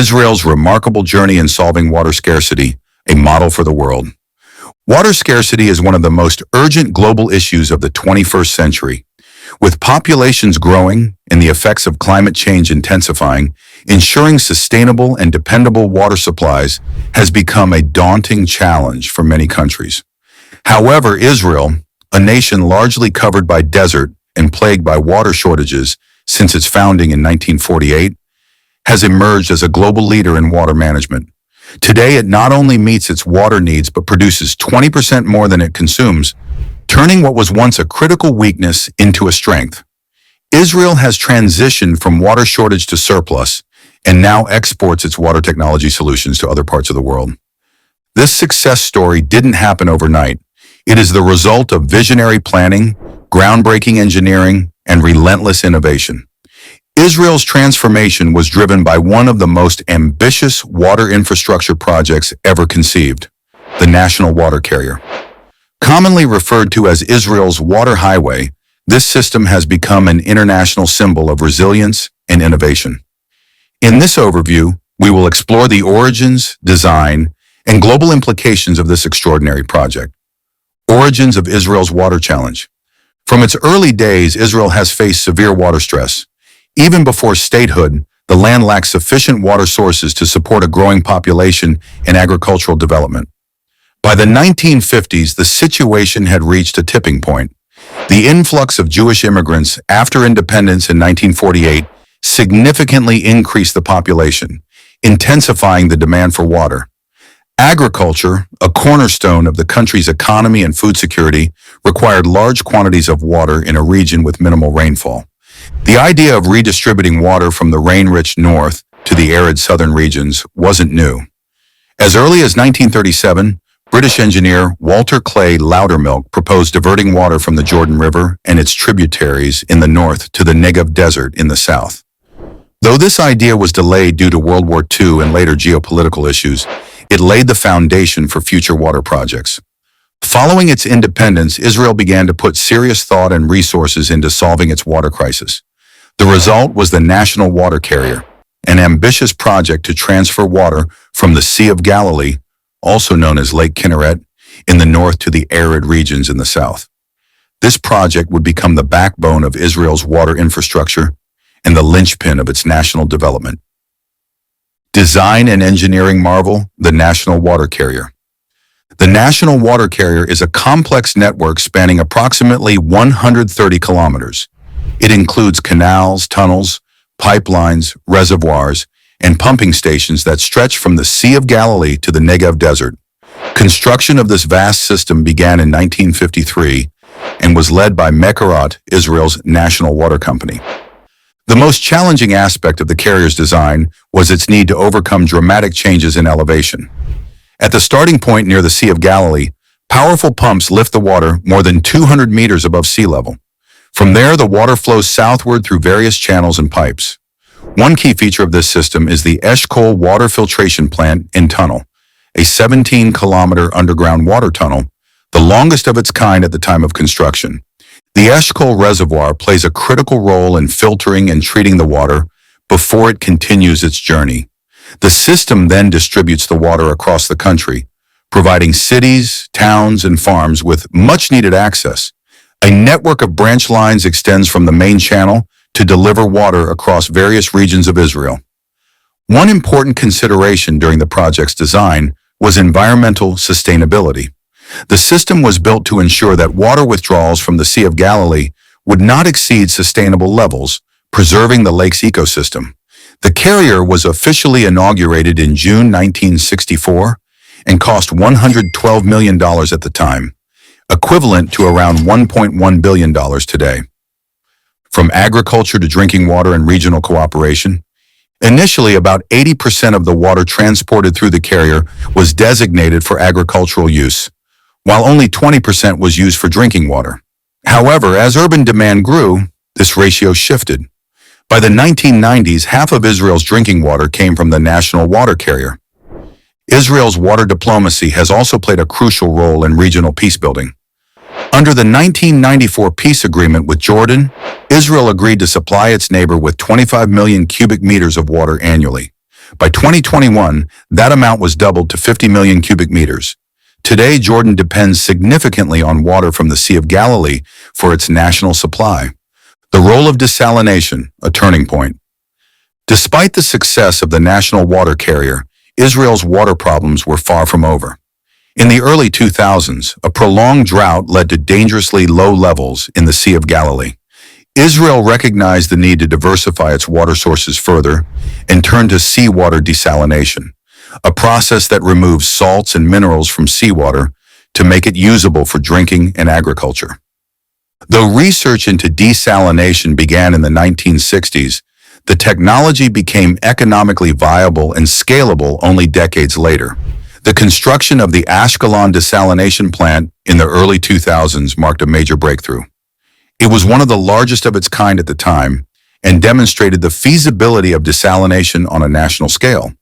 Israel's remarkable journey in solving water scarcity, a model for the world. Water scarcity is one of the most urgent global issues of the 21st century. With populations growing and the effects of climate change intensifying, ensuring sustainable and dependable water supplies has become a daunting challenge for many countries. However, Israel, a nation largely covered by desert and plagued by water shortages since its founding in 1948, has emerged as a global leader in water management. Today, it not only meets its water needs but produces 20% more than it consumes, turning what was once a critical weakness into a strength. Israel has transitioned from water shortage to surplus and now exports its water technology solutions to other parts of the world. This success story didn't happen overnight. It is the result of visionary planning, groundbreaking engineering, and relentless innovation. Israel's transformation was driven by one of the most ambitious water infrastructure projects ever conceived, the National Water Carrier. Commonly referred to as Israel's water highway, this system has become an international symbol of resilience and innovation. In this overview, we will explore the origins, design, and global implications of this extraordinary project. Origins of Israel's water challenge. From its early days, Israel has faced severe water stress. Even before statehood, the land lacked sufficient water sources to support a growing population and agricultural development. By the 1950s, the situation had reached a tipping point. The influx of Jewish immigrants after independence in 1948 significantly increased the population, intensifying the demand for water. Agriculture, a cornerstone of the country's economy and food security, required large quantities of water in a region with minimal rainfall. The idea of redistributing water from the rain-rich north to the arid southern regions wasn't new. As early as 1937, British engineer Walter Clay Loudermilk proposed diverting water from the Jordan River and its tributaries in the north to the Negev Desert in the south. Though this idea was delayed due to World War II and later geopolitical issues, it laid the foundation for future water projects. Following its independence, Israel began to put serious thought and resources into solving its water crisis. The result was the National Water Carrier, an ambitious project to transfer water from the Sea of Galilee, also known as Lake Kinneret, in the north to the arid regions in the south. This project would become the backbone of Israel's water infrastructure and the linchpin of its national development. Design and engineering marvel, the National Water Carrier. The National Water Carrier is a complex network spanning approximately 130 kilometers. It includes canals, tunnels, pipelines, reservoirs, and pumping stations that stretch from the Sea of Galilee to the Negev Desert. Construction of this vast system began in 1953 and was led by Megaproject, Israel's national water company. The most challenging aspect of the carrier's design was its need to overcome dramatic changes in elevation. At the starting point near the Sea of Galilee, powerful pumps lift the water more than 200 meters above sea level. From there, the water flows southward through various channels and pipes. One key feature of this system is the Eshkol Water Filtration Plant and Tunnel, a 17-kilometer underground water tunnel, the longest of its kind at the time of construction. The Eshkol Reservoir plays a critical role in filtering and treating the water before it continues its journey. The system then distributes the water across the country, providing cities, towns, and farms with much-needed access. A network of branch lines extends from the main channel to deliver water across various regions of Israel. One important consideration during the project's design was environmental sustainability. The system was built to ensure that water withdrawals from the Sea of Galilee would not exceed sustainable levels, preserving the lake's ecosystem. The carrier was officially inaugurated in June 1964 and cost $112 million at the time, equivalent to around $1.1 billion today. From agriculture to drinking water and regional cooperation, initially about 80% of the water transported through the carrier was designated for agricultural use, while only 20% was used for drinking water. However, as urban demand grew, this ratio shifted. By the 1990s, half of Israel's drinking water came from the National Water Carrier. Israel's water diplomacy has also played a crucial role in regional peacebuilding. Under the 1994 peace agreement with Jordan, Israel agreed to supply its neighbor with 25 million cubic meters of water annually. By 2021, that amount was doubled to 50 million cubic meters. Today, Jordan depends significantly on water from the Sea of Galilee for its national supply. The role of desalination, a turning point. Despite the success of the national water carrier, Israel's water problems were far from over. In the early 2000s, a prolonged drought led to dangerously low levels in the Sea of Galilee. Israel recognized the need to diversify its water sources further and turned to seawater desalination, a process that removes salts and minerals from seawater to make it usable for drinking and agriculture. Though research into desalination began in the 1960s, the technology became economically viable and scalable only decades later. The construction of the Ashkelon desalination plant in the early 2000s marked a major breakthrough. It was one of the largest of its kind at the time and demonstrated the feasibility of desalination on a national scale.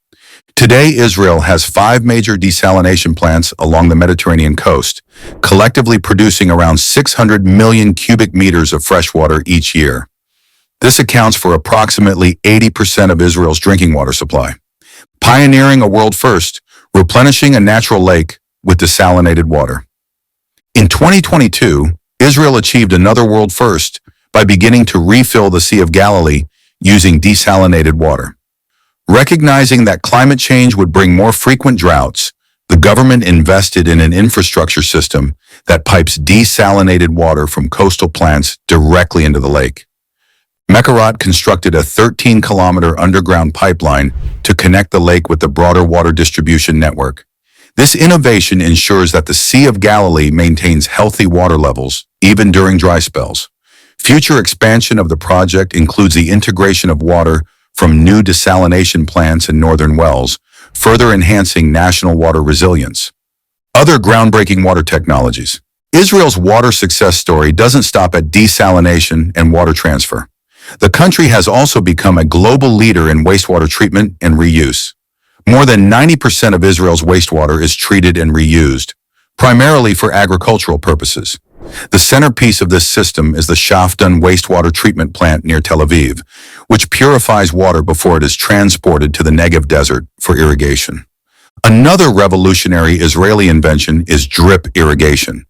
Today, Israel has 5 major desalination plants along the Mediterranean coast, collectively producing around 600 million cubic meters of fresh water each year. This accounts for approximately 80% of Israel's drinking water supply, pioneering a world first, replenishing a natural lake with desalinated water. In 2022, Israel achieved another world first by beginning to refill the Sea of Galilee using desalinated water. Recognizing that climate change would bring more frequent droughts, the government invested in an infrastructure system that pipes desalinated water from coastal plants directly into the lake. Megaproject constructed a 13-kilometer underground pipeline to connect the lake with the broader water distribution network. This innovation ensures that the Sea of Galilee maintains healthy water levels, even during dry spells. Future expansion of the project includes the integration of water from new desalination plants in northern wells, further enhancing national water resilience. Other groundbreaking water technologies. Israel's water success story doesn't stop at desalination and water transfer. The country has also become a global leader in wastewater treatment and reuse. More than 90% of Israel's wastewater is treated and reused, primarily for agricultural purposes. The centerpiece of this system is the Shafdan wastewater treatment plant near Tel Aviv, which purifies water before it is transported to the Negev desert for irrigation. Another revolutionary Israeli invention is drip irrigation.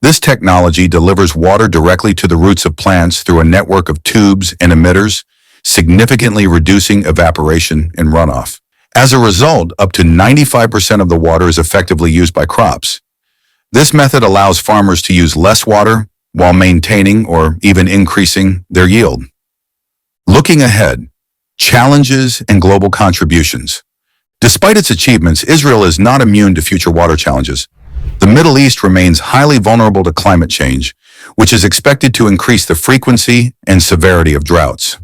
This technology delivers water directly to the roots of plants through a network of tubes and emitters, significantly reducing evaporation and runoff. As a result, up to 95% of the water is effectively used by crops. This method allows farmers to use less water while maintaining or even increasing their yield. Looking ahead, challenges and global contributions. Despite its achievements, Israel is not immune to future water challenges. The Middle East remains highly vulnerable to climate change, which is expected to increase the frequency and severity of droughts.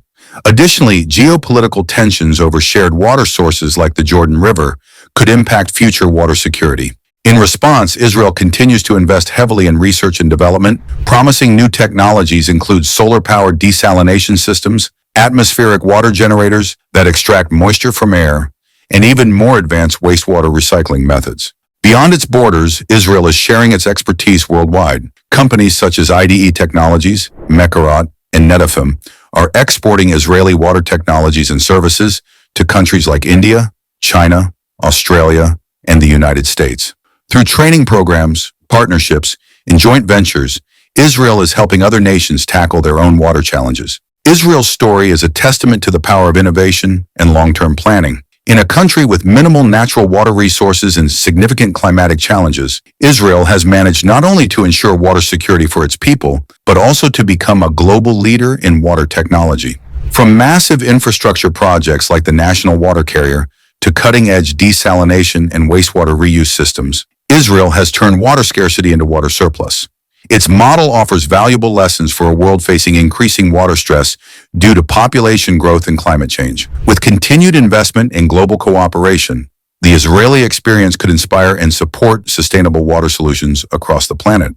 Additionally, geopolitical tensions over shared water sources like the Jordan River could impact future water security. In response, Israel continues to invest heavily in research and development. Promising new technologies include solar-powered desalination systems, atmospheric water generators that extract moisture from air, and even more advanced wastewater recycling methods. Beyond its borders, Israel is sharing its expertise worldwide. Companies such as IDE Technologies, megaproject, and Netafim are exporting Israeli water technologies and services to countries like India, China, Australia, and the United States. Through training programs, partnerships, and joint ventures, Israel is helping other nations tackle their own water challenges. Israel's story is a testament to the power of innovation and long-term planning. In a country with minimal natural water resources and significant climatic challenges, Israel has managed not only to ensure water security for its people, but also to become a global leader in water technology. From massive infrastructure projects like the National Water Carrier to cutting-edge desalination and wastewater reuse systems, Israel has turned water scarcity into water surplus. Its model offers valuable lessons for a world facing increasing water stress due to population growth and climate change. With continued investment in global cooperation, the Israeli experience could inspire and support sustainable water solutions across the planet.